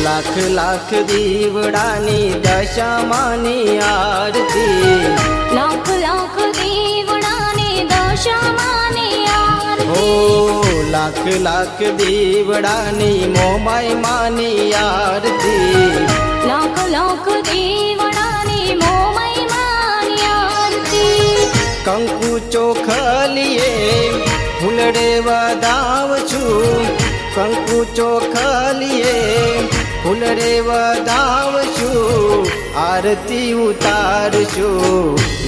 लाख लाख दीवडानी दशामानी आरती, लाख लाख दीवडानी दशामानी आरती, हो लाख लाख दीवडानी मोमाई मानी आरती, लाख लाख दीवडानी मोमाई मानी आरती। कंकु चोखलिए फूलड़े वदाव छू, कंकु चोखलिए फूलड़े वदाव छू, आरती उतारशू।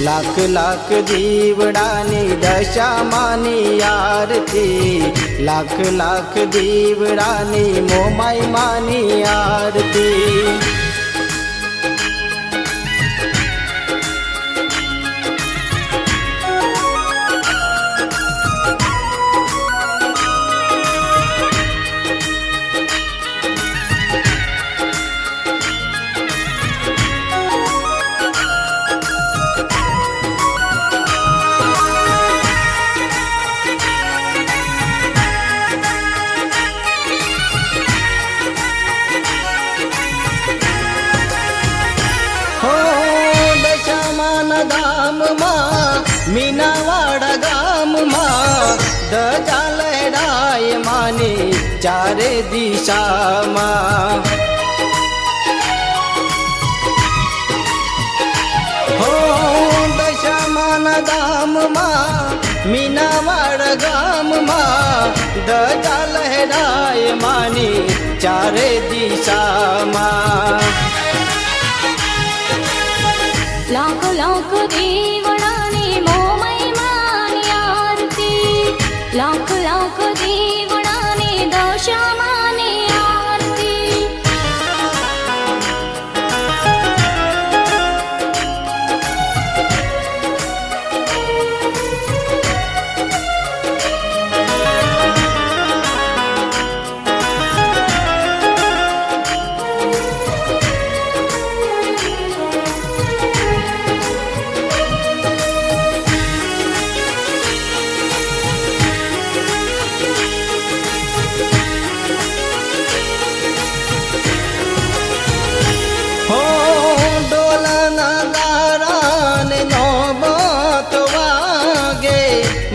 लाख लाख दीवडानी दशामानी आरती, लाख लाख दीवडानी मोमाई मानी आरती। मीनावाड़ा गाम माँ दजा लहराए मानी चारे दिशा माँ, हो दशामान दाम माँ मीनावाड़ा गाम माँ दजा लहराए मानी चारे दिशा माँ। लाख लाख दीवडानी मोमाई मानी आरती, लाख लाख दीवडानी दशामानी आरती।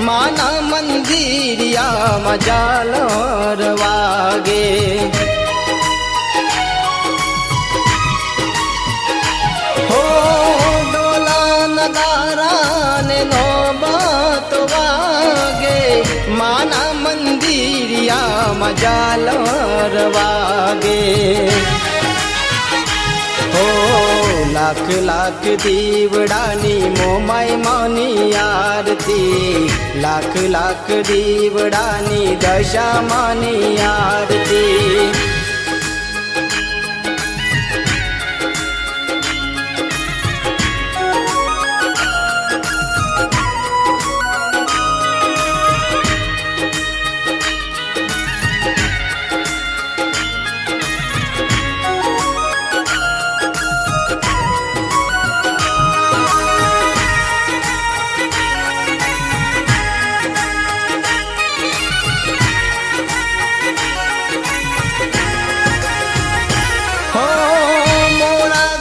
माना मंदिरिया मजालर वागे, हो डोला नगारा ने नौबत वागे, माना मंदिरिया मजालर वागे, हो लाख लाख दीवडानी मोमाई मानी आरती, लाख लाख दीवडानी दशामानी आरती।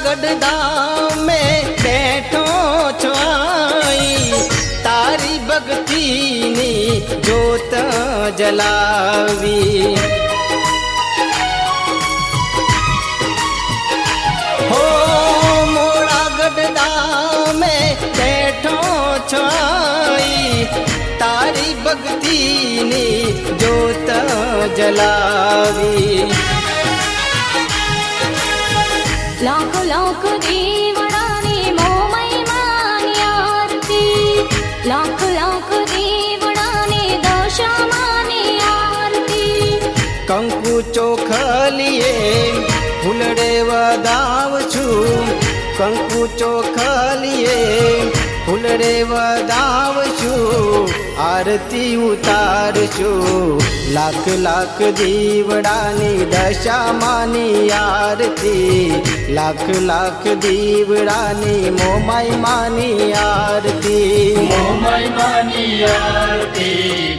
गढ़दाम में बैठो छुआई, तारी भक्ति नी जोत जलावी, हो मोड़ा गढ़दाम में बैठो छुआई, तारी भक्ति नी जोत जलावी। लाख लाख दीवडानी मोमाई मानी आरती, लाख लाख दीवडानी दशामानी आरती। कंकु चोखलिए फूलड़े वदाव छू, कंकु चोखलिए फूलड़े वदाव छू, आरती उतारशू। लाख लाख दीवडानी दशामानी आरती, लाख लाख दीवडानी मोमाई मानी आरती, मोमाई मानी आरती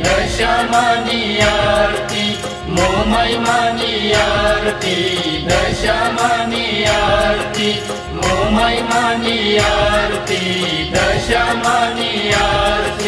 दशामानी आरती, मोमाई मानी आरती दश દશામાની આરતી મોમાઈ માની આરતી દશામાની આરતી